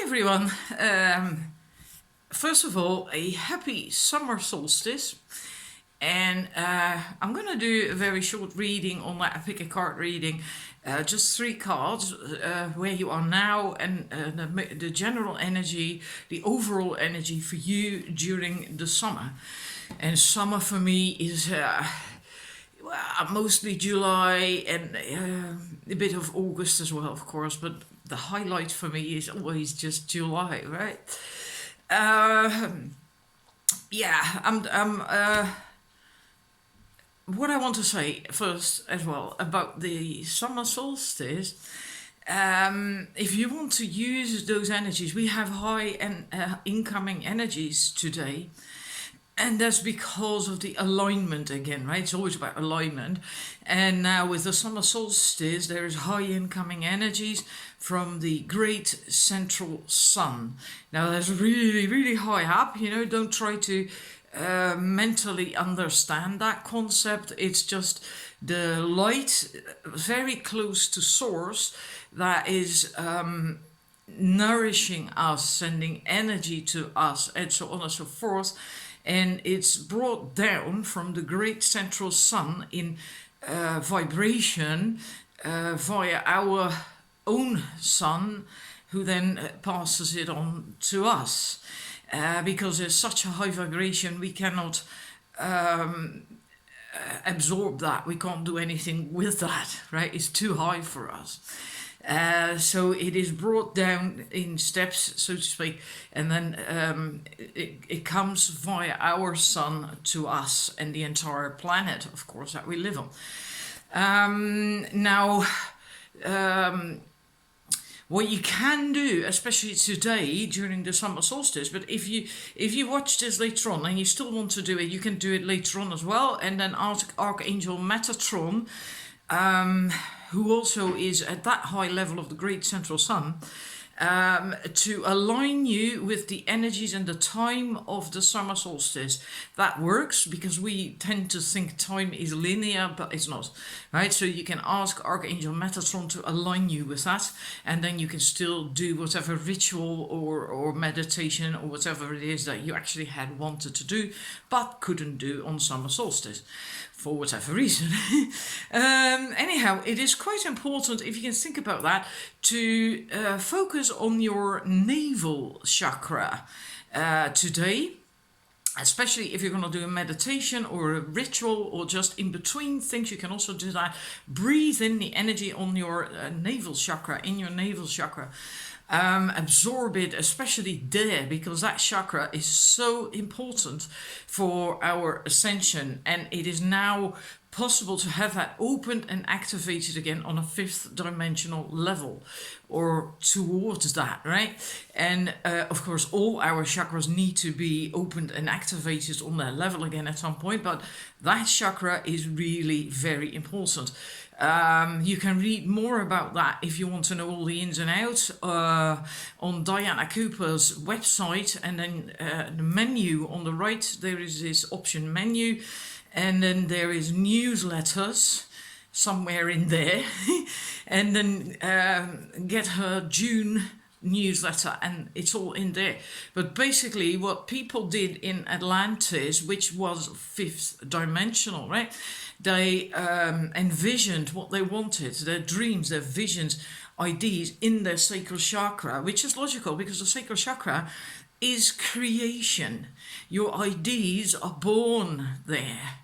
everyone. First of all, a happy summer solstice. And I'm going to do a very short reading on that. I pick a card reading, just 3 cards, where you are now and the general energy, the overall energy for you during the summer. And summer for me is mostly July and a bit of August as well, of course. But the highlight for me is always just July, right? What I want to say first as well about the summer solstice, if you want to use those energies, we have high and incoming energies today. And that's because of the alignment again, right? It's always about alignment. And now with the summer solstice, there is high incoming energies from the great central sun. Now that's really, really high up, don't try to mentally understand that concept. It's just the light very close to source that is nourishing us, sending energy to us, and so on and so forth. And it's brought down from the great central sun in vibration via our own sun, who then passes it on to us. Because there's such a high vibration, we cannot absorb that. We can't do anything with that, right? It's too high for us. So it is brought down in steps, so to speak, and then it comes via our sun to us and the entire planet, of course, that we live on. What you can do, especially today during the summer solstice, but if you watch this later on and you still want to do it, you can do it later on as well, and then ask Archangel Metatron, who also is at that high level of the great central sun, to align you with the energies and the time of the summer solstice. That works because we tend to think time is linear, but it's not, right? So you can ask Archangel Metatron to align you with that, and then you can still do whatever ritual or meditation or whatever it is that you actually had wanted to do but couldn't do on summer solstice for whatever reason. Anyhow, it is quite important, if you can think about that, to focus on your navel chakra today, especially if you're going to do a meditation or a ritual or just in between things. You can also do that. Breathe in the energy on your navel chakra, in your navel chakra. Absorb it, especially there, because that chakra is so important for our ascension, and it is now possible to have that opened and activated again on a 5th dimensional level or towards that, right? And of course all our chakras need to be opened and activated on that level again at some point, but that chakra is really very important. You can read more about that if you want to know all the ins and outs on Diana Cooper's website, and then the menu on the right, there is this option menu, and then there is newsletters somewhere in there, and then get her June newsletter, and it's all in there. But basically what people did in Atlantis, which was 5th dimensional, right? They envisioned what they wanted, their dreams, their visions, ideas in their sacral chakra, which is logical because the sacral chakra is creation. Your ideas are born there,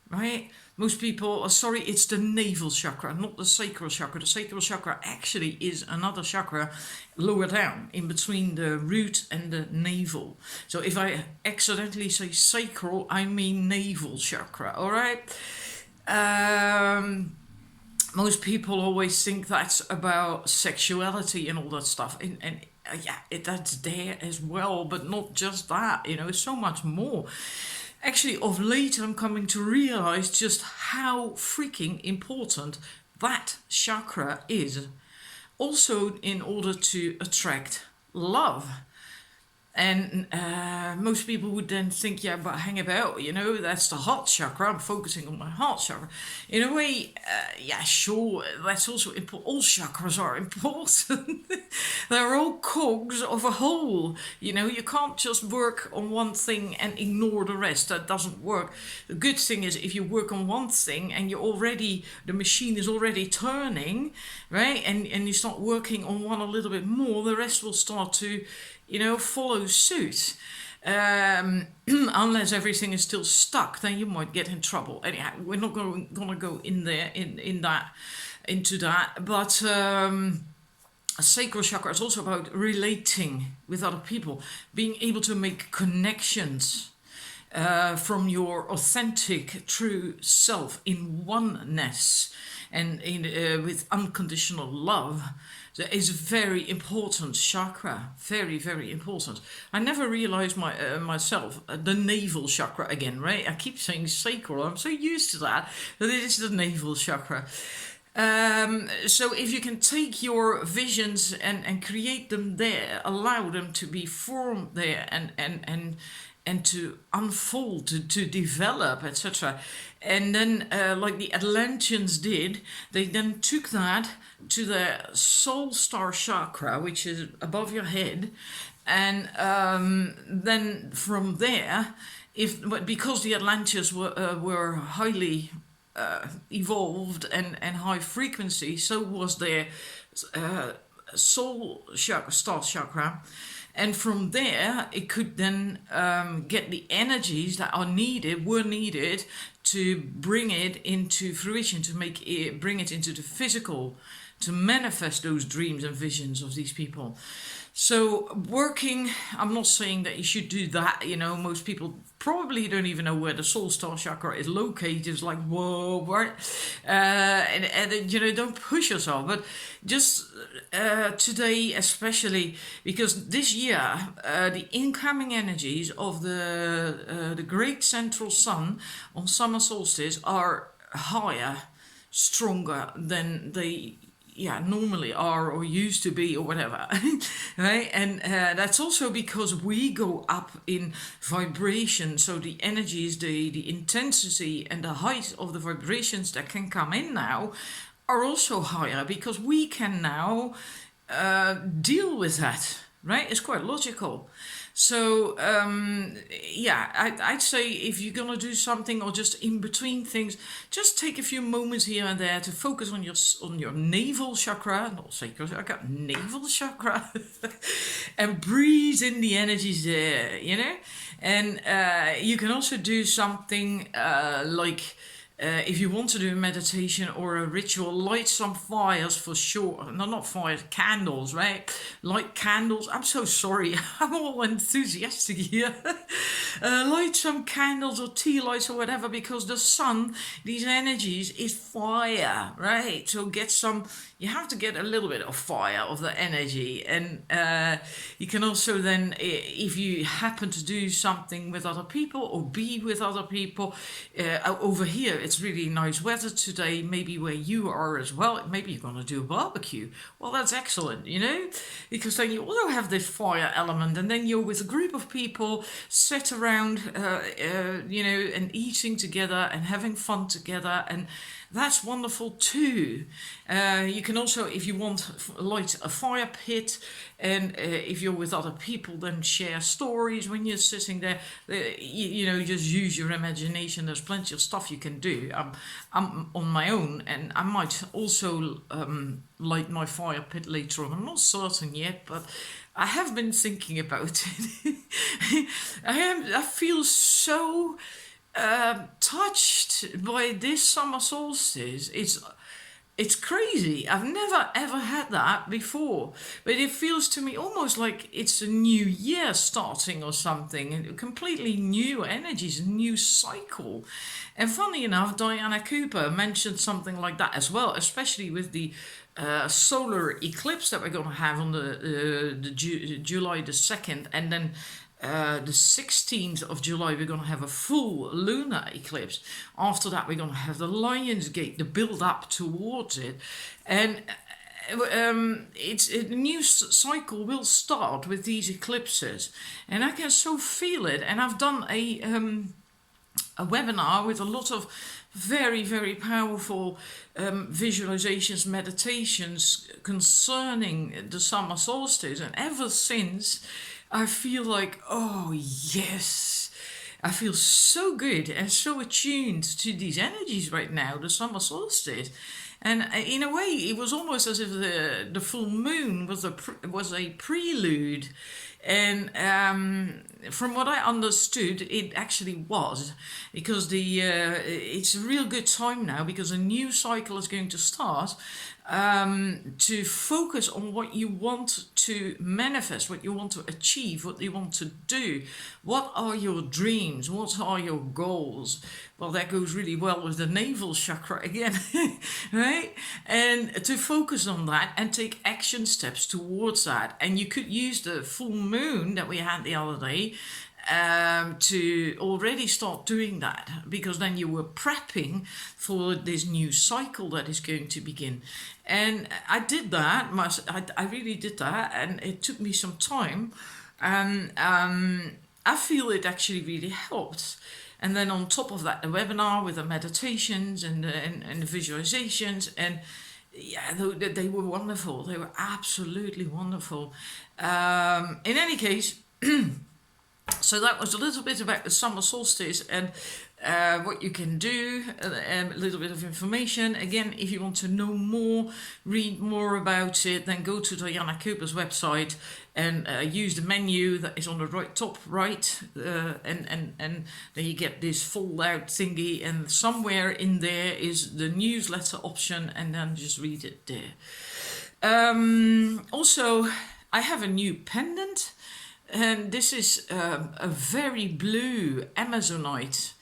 right? Most people are sorry, it's the navel chakra, not the sacral chakra. The sacral chakra actually is another chakra lower down in between the root and the navel. So if I accidentally say sacral, I mean navel chakra, all right? Most people always think that's about sexuality and all that stuff. And that's there as well, but not just that, it's so much more. Actually, of late, I'm coming to realize just how freaking important that chakra is. Also, in order to attract love. And most people would then think, yeah, but hang about, that's the heart chakra. I'm focusing on my heart chakra. In a way, yeah, sure, that's also important. All chakras are important. They're all cogs of a whole. You know, you can't just work on one thing and ignore the rest. That doesn't work. The good thing is if you work on one thing and the machine is already turning, right? And you start working on one a little bit more, the rest will start to, follow suit. Unless everything is still stuck, then you might get in trouble. Anyhow, we're not going to go in there into that. But a sacral chakra is also about relating with other people, being able to make connections from your authentic, true self in oneness and with unconditional love. That is a very important chakra, very, very important. I never realized myself, the navel chakra again, right? I keep saying sacral, I'm so used to that it is the navel chakra. So if you can take your visions and create them there, allow them to be formed there and to unfold, to develop, etc. And then, like the Atlanteans did, they then took that to the soul star chakra, which is above your head, and then from there, because the Atlanteans were highly evolved and high frequency, so was their soul chakra, star chakra. And from there, it could then get the energies that were needed to bring it into fruition, to bring it into the physical, to manifest those dreams and visions of these people. So working, I'm not saying that you should do that. Most people probably don't even know where the soul star chakra is located. It's like, whoa, what? And don't push yourself. But just today, especially because this year, the incoming energies of the great central sun on summer solstice are higher, stronger than they normally are or used to be or whatever. Right? And that's also because we go up in vibration, so the energies, the intensity and the height of the vibrations that can come in now are also higher, because we can now deal with that, right? It's quite logical. So I'd say if you're gonna do something or just in between things, just take a few moments here and there to focus on your navel chakra, not sacral chakra, navel chakra, and breathe in the energies there, And you can also do something like. If you want to do a meditation or a ritual, light some fires for sure. No, not fires, candles, right? Light candles. I'm so sorry. I'm all enthusiastic here. Light some candles or tea lights or whatever, because the sun, these energies, is fire, right? So you have to get a little bit of fire of the energy. And you can also then, if you happen to do something with other people or be with other people, over here, it's really nice weather today, maybe where you are as well. Maybe you're going to do a barbecue. Well, that's excellent, because then you also have this fire element, and then you're with a group of people, sit around, and eating together and having fun together, and that's wonderful too. You can also, if you want, light a fire pit, and if you're with other people, then share stories when you're sitting there. Just use your imagination. There's plenty of stuff you can do. I'm on my own, and I might also light my fire pit later on. I'm not certain yet, but I have been thinking about it. I feel so touched by this summer solstice. It's crazy. I've never ever had that before, but it feels to me almost like it's a new year starting or something, and completely new energies, a new cycle. And funny enough, Diana Cooper mentioned something like that as well, especially with the solar eclipse that we're going to have on the July the 2nd, and then the 16th of July, we're going to have a full lunar eclipse. After that, we're going to have the Lion's Gate, the build up towards it. And a new cycle will start with these eclipses. And I can so feel it. And I've done a webinar with a lot of very, very powerful visualizations, meditations concerning the summer solstice. And ever since, I feel like, oh yes, I feel so good and so attuned to these energies right now, the summer solstice. And in a way, it was almost as if the full moon was a prelude. And from what I understood, it actually was, because it's a real good time now, because a new cycle is going to start, to focus on what you want to manifest, what you want to achieve, what you want to do. What are your dreams? What are your goals? Well, that goes really well with the navel chakra again, right? And to focus on that and take action steps towards that. And you could use the full moon that we had the other day to already start doing that, because then you were prepping for this new cycle that is going to begin. And I did that. I really did that, and it took me some time. And I feel it actually really helped. And then on top of that, the webinar with the meditations and the visualizations, and yeah, they were wonderful. They were absolutely wonderful. In any case, so that was a little bit about the summer solstice and what you can do, a little bit of information. Again, if you want to know more, read more about it, then go to Diana Cooper's website and use the menu that is on the top right, and then you get this fold out thingy, and somewhere in there is the newsletter option, and then just read it there. Also, I have a new pendant. And this is a very blue Amazonite.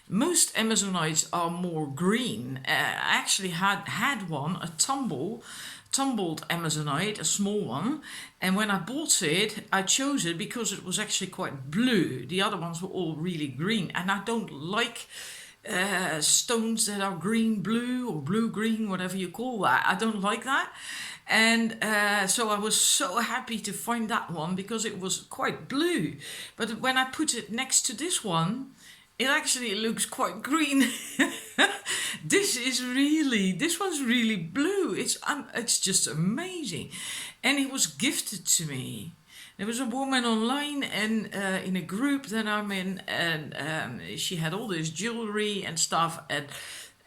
Most Amazonites are more green. I actually had one, a tumbled Amazonite, a small one. And when I bought it, I chose it because it was actually quite blue. The other ones were all really green. And I don't like stones that are green-blue or blue-green, whatever you call that. I don't like that. And so I was so happy to find that one, because it was quite blue. But when I put it next to this one, it actually looks quite green. This one's really blue. It's just amazing. And it was gifted to me. There was a woman online and in a group that I'm in, and she had all this jewelry and stuff,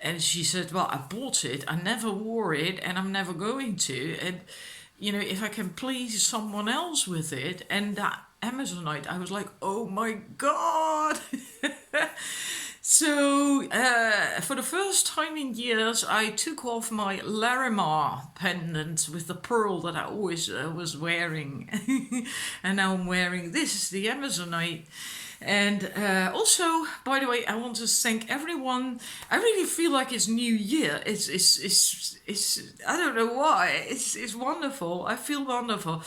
and she said, well, I bought it, I never wore it, and I'm never going to. And, if I can please someone else with it, and that Amazonite, I was like, oh my God. So, for the first time in years, I took off my Larimar pendant with the pearl that I always was wearing. And now I'm wearing this, the Amazonite. And also, by the way, I want to thank everyone. I really feel like it's New Year. It's I don't know why. It's wonderful. I feel wonderful.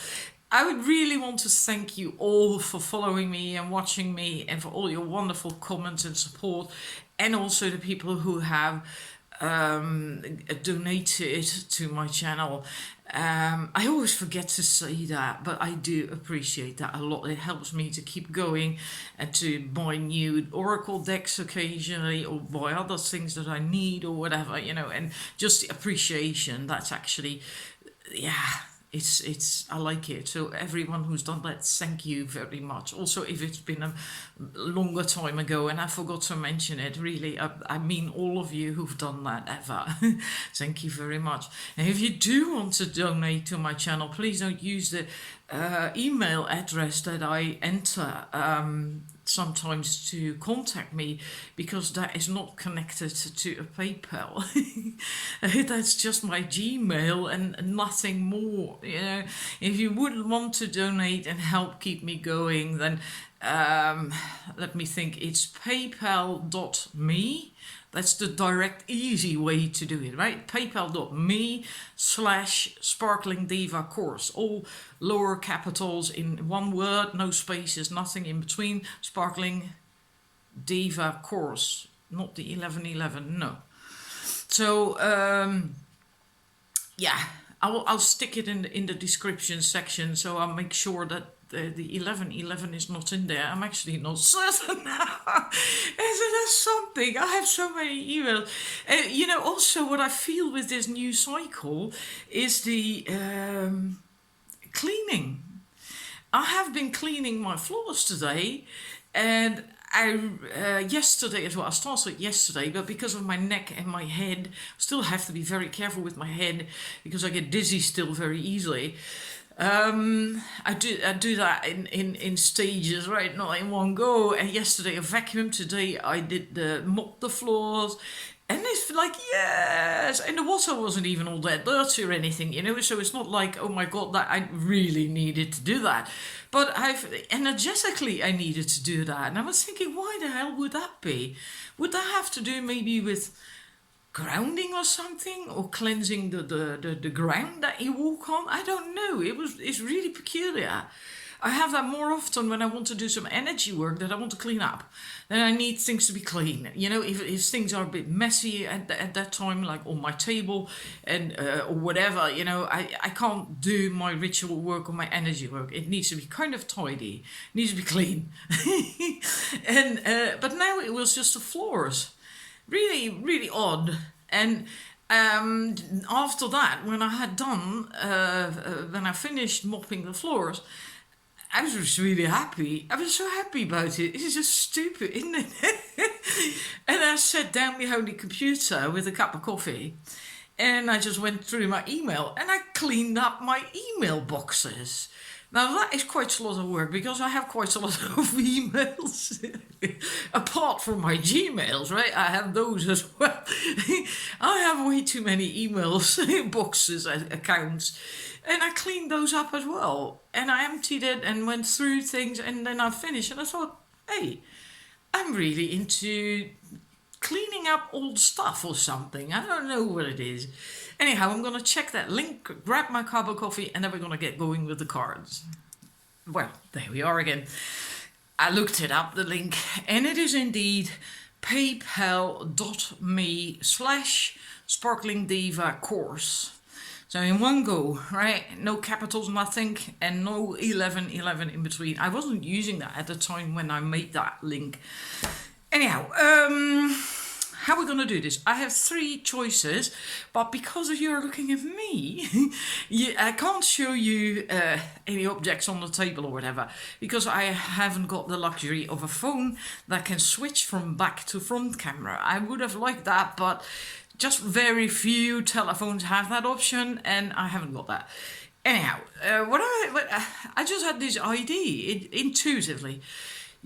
I would really want to thank you all for following me and watching me, and for all your wonderful comments and support, and also the people who have donated to my channel. I always forget to say that, but I do appreciate that a lot. It helps me to keep going and to buy new oracle decks occasionally, or buy other things that I need or whatever, and just the appreciation. That's actually, yeah. I like it. So everyone who's done that, thank you very much. Also, if it's been a longer time ago and I forgot to mention it, really, I mean all of you who've done that ever. Thank you very much. And if you do want to donate to my channel, please don't use the email address that I enter sometimes to contact me, because that is not connected to a PayPal. That's just my Gmail and nothing more. If you would want to donate and help keep me going, then let me think. It's paypal.me. That's the direct, easy way to do it, right? paypal.me/Sparkling Diva course. All lower capitals in one word, no spaces, nothing in between. Sparkling Diva course, not the 1111, no. So, yeah, I'll stick it in the description section, so I'll make sure that the 11 is not in there. I'm actually not certain now. Isn't there something? I have so many emails. Also what I feel with this new cycle is the cleaning. I have been cleaning my floors today, and yesterday as well. I started yesterday, but because of my neck and my head, I still have to be very careful with my head because I get dizzy still very easily. I do that in stages, right? Not in one go. And yesterday I vacuumed. Today I did mop the floors. And it's like, yes, and the water wasn't even all that dirty or anything, so it's not like, oh my God, that I really needed to do that. But energetically, I needed to do that. And I was thinking, why the hell would that be? Would that have to do maybe with grounding or something, or cleansing the ground that you walk on? I don't know. It's really peculiar. I have that more often when I want to do some energy work that I want to clean up. Then I need things to be clean. If things are a bit messy at that time, like on my table and or whatever, I can't do my ritual work or my energy work. It needs to be kind of tidy. It needs to be clean. But now it was just the floors. Really, really odd. And after that, when I had done, when I finished mopping the floors, I was just really happy. I was so happy about it. It's just stupid, isn't it? And I sat down behind the computer with a cup of coffee, and I just went through my email, and I cleaned up my email boxes. Now that is quite a lot of work because I have quite a lot of emails apart from my Gmails, right? I have those as well. I have way too many emails, boxes, accounts, and I cleaned those up as well. And I emptied it and went through things, and then I finished, and I thought, hey, I'm really into cleaning up old stuff or something. I don't know what it is. Anyhow, I'm going to check that link, grab my cup of coffee, and then we're going to get going with the cards. Well, there we are again. I looked it up, the link, and it is indeed paypal.me/sparklingdiva course. So in one go, right? No capitals, nothing, and no 11 in between. I wasn't using that at the time when I made that link. Anyhow, how are we going to do this? I have 3 choices, but because you're looking at me, I can't show you any objects on the table or whatever, because I haven't got the luxury of a phone that can switch from back to front camera. I would have liked that, but just very few telephones have that option, and I haven't got that. Anyhow, I just had this idea intuitively.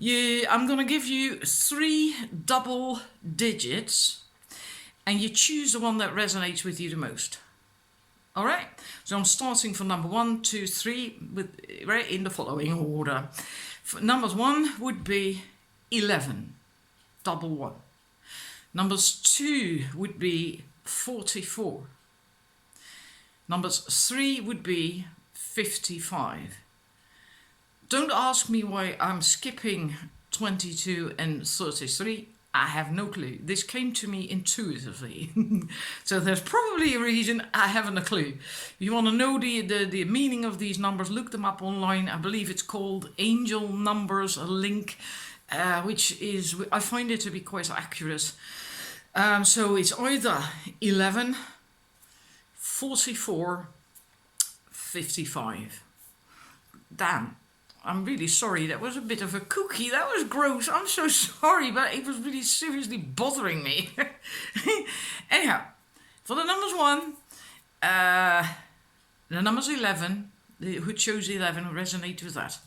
I'm going to give you 3 double digits, and you choose the one that resonates with you the most. All right? So I'm starting from number 1, 2, 3, right in the following order. Numbers 1 would be 11, double 1. Numbers 2 would be 44. Numbers 3 would be 55. Don't ask me why I'm skipping 22 and 33. I have no clue. This came to me intuitively. So there's probably a reason. I haven't a clue. If you want to know the meaning of these numbers, look them up online. I believe it's called Angel Numbers Link, which is, I find it to be quite accurate. So it's either 11, 44, 55. Damn. I'm really sorry, that was a bit of a cookie. That was gross. I'm so sorry, but it was really seriously bothering me. Anyhow, for the numbers 1, the numbers 11, who chose 11, resonate with that.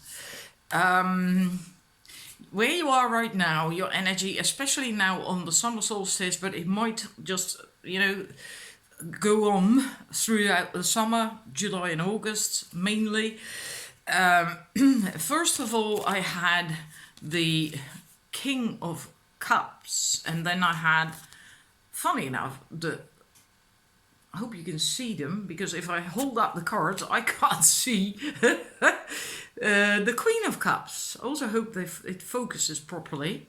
Where you are right now, your energy, especially now on the summer solstice, but it might just, go on throughout the summer, July and August mainly. First of all, I had the King of Cups, and then I had, funny enough, I hope you can see them, because if I hold up the cards, I can't see the Queen of Cups. I also hope it focuses properly.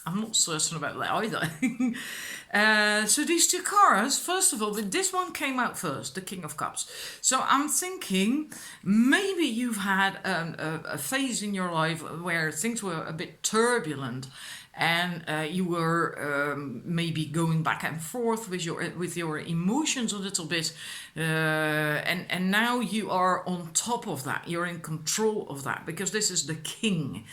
I'm not certain about that either. So these two cards, first of all, this one came out first, the King of Cups. So I'm thinking maybe you've had a phase in your life where things were a bit turbulent, and you were maybe going back and forth with your emotions a little bit, and now you are on top of that. You're in control of that, because this is the King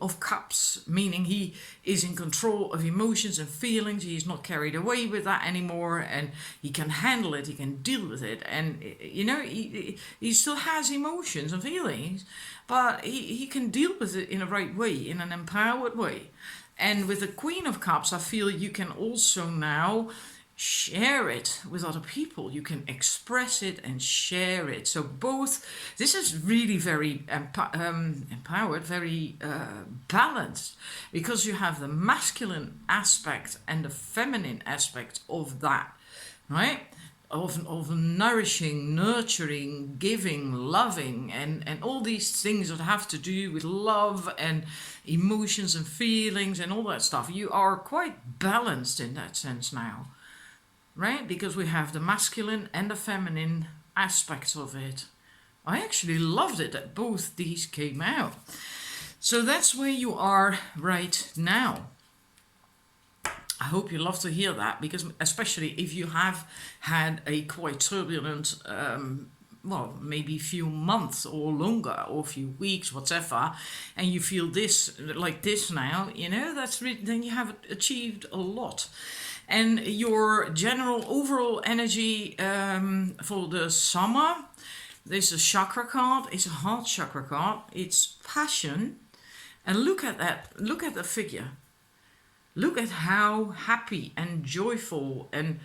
of Cups, meaning he is in control of emotions and feelings. He's not carried away with that anymore, and he can handle it. He can deal with it, and he still has emotions and feelings, but he can deal with it in a right way, in an empowered way. And with the Queen of Cups, I feel you can also now share it with other people. You can express it and share it. So both, this is really very empowered, very balanced, because you have the masculine aspect and the feminine aspect of that, right? Of nourishing, nurturing, giving, loving, and all these things that have to do with love and emotions and feelings and all that stuff. You are quite balanced in that sense now, right? Because we have the masculine and the feminine aspects of it. I actually loved it that both these came out. So that's where you are right now. I hope you love to hear that, because especially if you have had a quite turbulent, well, maybe a few months or longer, or a few weeks, whatever, and you feel this like this now, that's really, then you have achieved a lot. And your general overall energy for the summer, there's a chakra card, it's a heart chakra card, it's passion, and look at that, look at the figure. Look at how happy and joyful and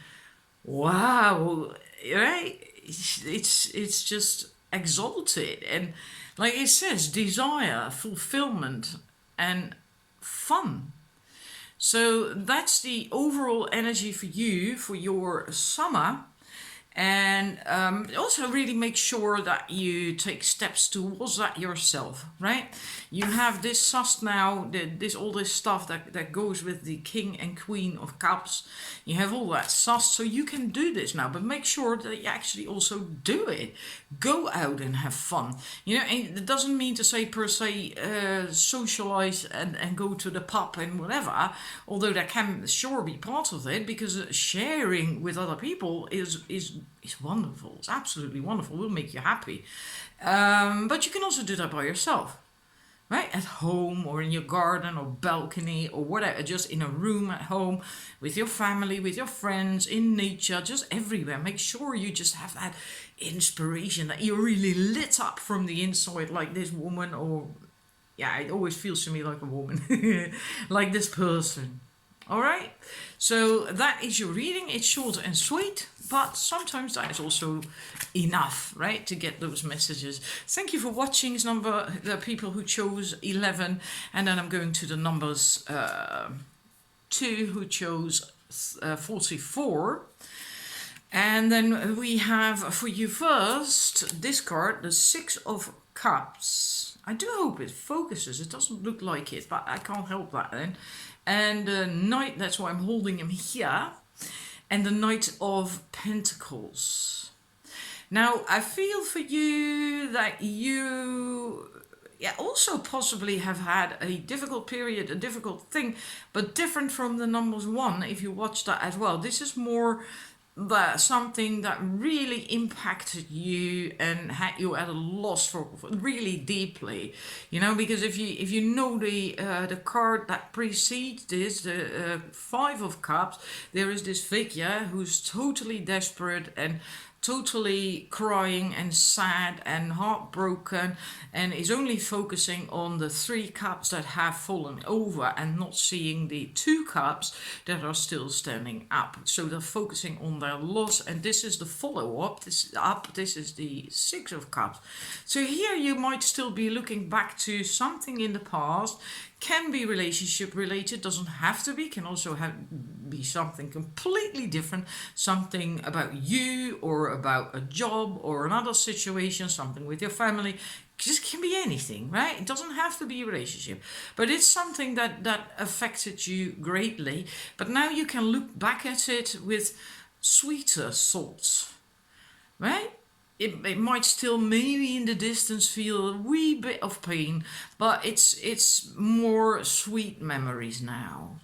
wow, right? It's just exalted, and like it says, desire, fulfillment, and fun. So that's the overall energy for you for your summer. And also really make sure that you take steps towards that yourself, right? You have this sozz now, all this stuff that goes with the King and Queen of Cups. You have all that sozz, so you can do this now, but make sure that you actually also do it. Go out and have fun. And it doesn't mean to say per se socialize and go to the pub and whatever, although that can sure be part of it, because sharing with other people is wonderful. It's absolutely wonderful. It will make you happy. But you can also do that by yourself, right? At home, or in your garden or balcony or whatever, just in a room at home with your family, with your friends, in nature, just everywhere. Make sure you just have that inspiration, that you're really lit up from the inside, like this woman, or yeah, it always feels to me like a woman, like this person. All right, so that is your reading. It's short and sweet, but sometimes that is also enough, right, to get those messages. Thank you for watching. It's the people who chose 11, and then I'm going to the numbers 2 who chose 44. And then we have for you first this card, the 6 of Cups. I do hope it focuses. It doesn't look like it, but I can't help that then. And the Knight, that's why I'm holding him here. And the Knight of Pentacles. Now, I feel for you that you also possibly have had a difficult period, a difficult thing, but different from the numbers 1, if you watch that as well. This is more something that really impacted you and had you at a loss for really deeply, because if you know the card that precedes this, the 5 of Cups, there is this figure who's totally desperate and totally crying and sad and heartbroken, and is only focusing on the 3 cups that have fallen over and not seeing the 2 cups that are still standing up. So they're focusing on their loss, and this is the follow-up. This is the 6 of Cups. So here you might still be looking back to something in the past, Can be relationship related, doesn't have to be, can also be something completely different, something about you or about a job or another situation, something with your family. Just can be anything, right? It doesn't have to be a relationship, but it's something that affected you greatly. But now you can look back at it with sweeter thoughts, right? It might still maybe in the distance feel a wee bit of pain, but it's more sweet memories now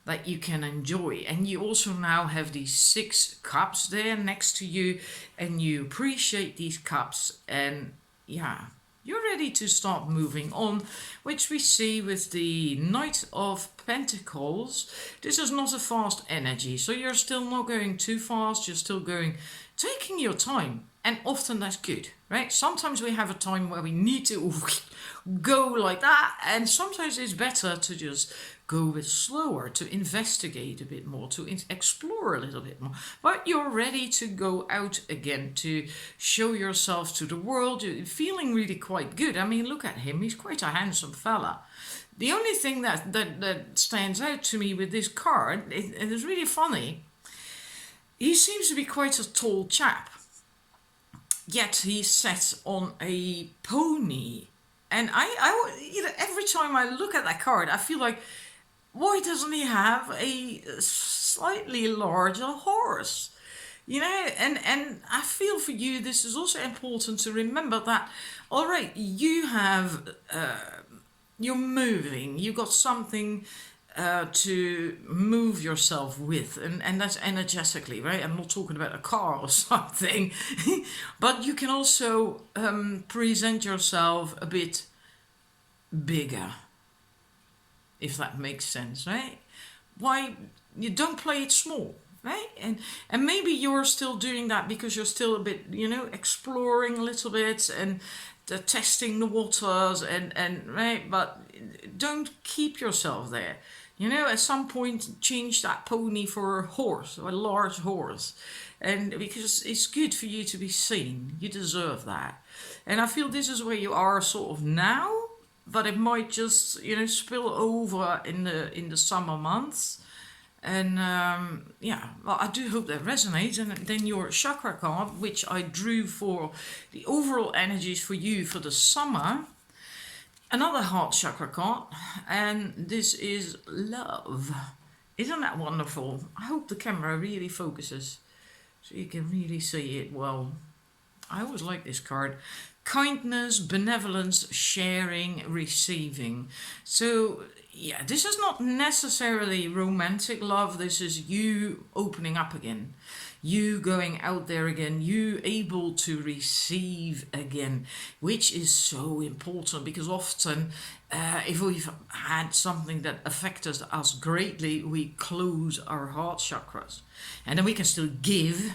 that you can enjoy. And you also now have these 6 cups there next to you, and you appreciate these cups, and yeah, you're ready to start moving on, which we see with the Knight of Pentacles. This is not a fast energy, so you're still not going too fast, you're still taking your time. And often that's good, right? Sometimes we have a time where we need to go like that, and sometimes it's better to just go a bit slower, to investigate a bit more, to explore a little bit more. But you're ready to go out again, to show yourself to the world. You're feeling really quite good. I mean, look at him. He's quite a handsome fella. The only thing that stands out to me with this card, it is really funny. He seems to be quite a tall chap. Yet he's sat on a pony. And every time I look at that card, I feel like, why doesn't he have a slightly larger horse? And I feel for you, this is also important to remember that, all right, you have, you're moving, you got something to move yourself with, and that's energetically, right? I'm not talking about a car or something, but you can also present yourself a bit bigger, if that makes sense, right? Why you don't play it small, right? And maybe you're still doing that because you're still a bit, exploring a little bit and testing the waters and right, but don't keep yourself there. At some point change that pony for a horse, or a large horse. And because it's good for you to be seen. You deserve that. And I feel this is where you are sort of now, but it might just, spill over in the summer months. And well, I do hope that resonates. And then your chakra card, which I drew for the overall energies for you for the summer. Another heart chakra card, and this is love. Isn't that wonderful? I hope the camera really focuses so you can really see it well. I always like this card. Kindness, benevolence, sharing, receiving. So yeah, this is not necessarily romantic love. This is you opening up again. You going out there again, you able to receive again, which is so important, because often if we've had something that affected us greatly, we close our heart chakras, and then we can still give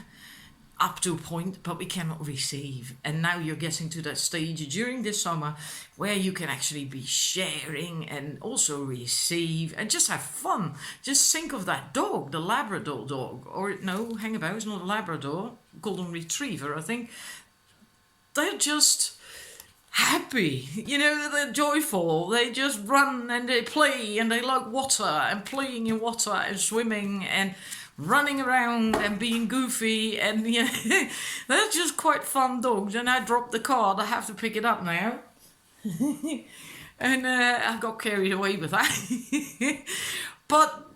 up to a point, but we cannot receive. And now you're getting to that stage during this summer where you can actually be sharing and also receive and just have fun. Just think of that dog, the Labrador dog, or no, hang about, it's not a Labrador, Golden Retriever, I think. They're just happy, they're joyful, they just run and they play and they like water and playing in water and swimming and running around and being goofy, and they're just quite fun dogs. And I dropped the card, I have to pick it up now. And I got carried away with that. But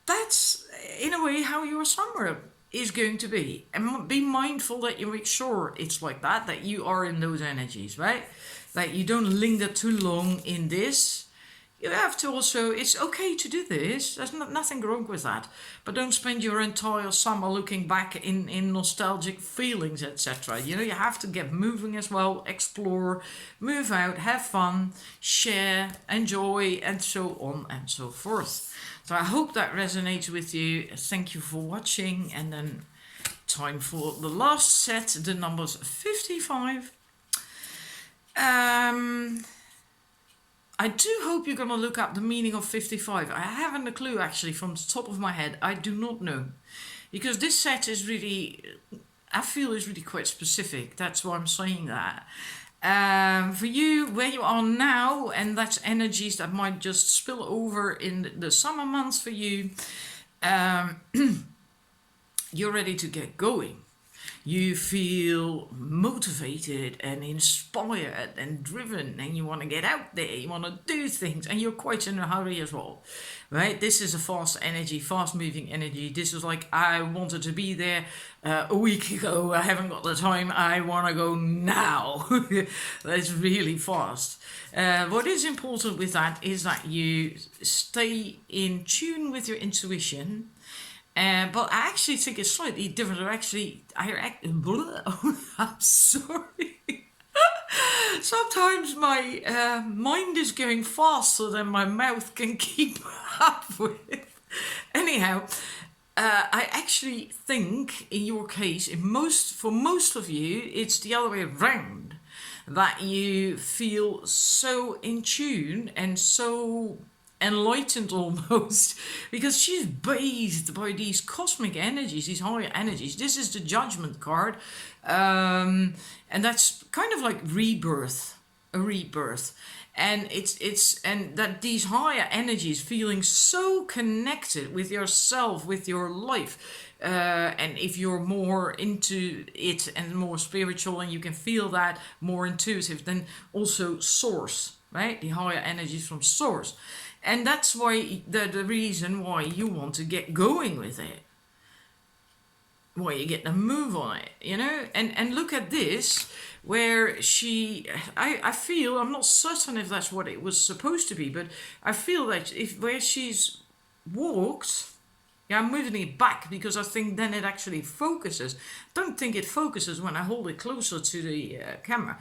that's in a way how your summer is going to be. And be mindful that you make sure it's like that you are in those energies, right? That you don't linger too long in this. You have to also, it's okay to do this, there's nothing wrong with that, but don't spend your entire summer looking back in nostalgic feelings, etc. You have to get moving as well, explore, move out, have fun, share, enjoy, and so on and so forth. So I hope that resonates with you. Thank you for watching, and then time for the last set, the numbers 55. I do hope you're going to look up the meaning of 55. I haven't a clue, actually, from the top of my head. I do not know. Because this set is really, I feel is really quite specific. That's why I'm saying that. For you, where you are now, and that's energies that might just spill over in the summer months for you, um, you're ready to get going. You feel motivated and inspired and driven, and you want to get out there, you want to do things, and you're quite in a hurry as well, right? This is a fast energy, fast moving energy. This is like, I wanted to be there a week ago, I haven't got the time, I want to go now. That's really fast. What is important with that is that you stay in tune with your intuition. But I actually think it's slightly different. I'm sorry. Sometimes my mind is going faster than my mouth can keep up with. Anyhow, I actually think in your case, for most of you, it's the other way around. That you feel so in tune and so enlightened almost, because she's bathed by these cosmic energies, these higher energies. This is the Judgment card, and that's kind of like rebirth, a rebirth. And and that these higher energies, feeling so connected with yourself, with your life, and if you're more into it and more spiritual, and you can feel that more intuitive, then also source, right? The higher energies from source. And that's why the reason why you want to get going with it. Why you get the move on it, you know? And look at this, where I feel, I'm not certain if that's what it was supposed to be, but I feel that where she's walked, yeah, I'm moving it back because I think then it actually focuses. Don't think it focuses when I hold it closer to the camera.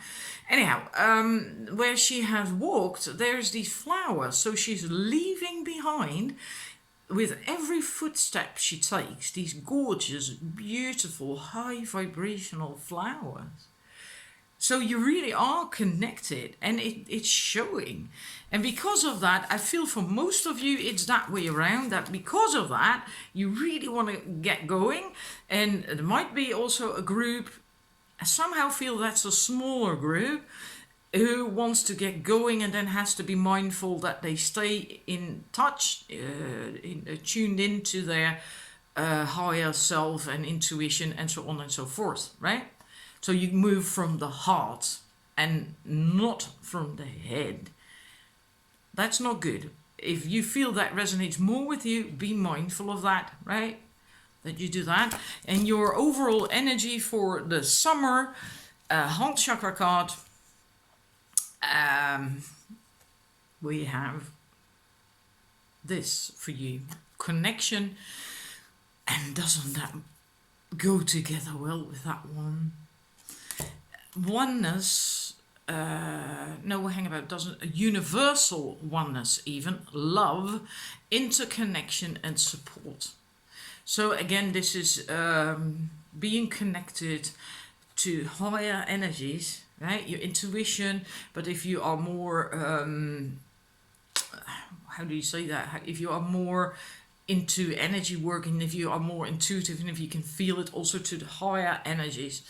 Anyhow, where she has walked, there's these flowers. So she's leaving behind, with every footstep she takes, these gorgeous, beautiful, high vibrational flowers. So you really are connected, and it's showing. And because of that, I feel for most of you, it's that way around, that because of that, you really want to get going. And there might be also a group, I somehow feel that's a smaller group, who wants to get going and then has to be mindful that they stay in touch, tuned into their higher self and intuition and so on and so forth, right? So you move from the heart and not from the head. That's not good. If you feel that resonates more with you, be mindful of that, right? That you do that. And your overall energy for the summer, heart chakra card, we have this for you. Connection. And doesn't that go together well with that one? Oneness, no, hang about, doesn't, universal oneness even, love, interconnection and support. So again, this is being connected to higher energies, right? Your intuition, but if you are more, how do you say that? If you are more into energy work, and if you are more intuitive, and if you can feel it also to the higher energies,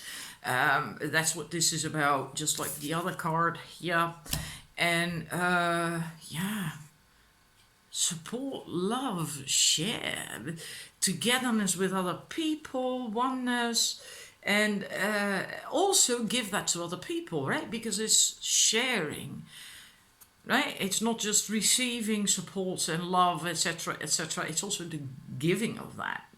that's what this is about, just like the other card here. And yeah, support, love, share, togetherness with other people, oneness, and also give that to other people, right? Because it's sharing, right? It's not just receiving support and love, etc., etc. It's also the giving of that.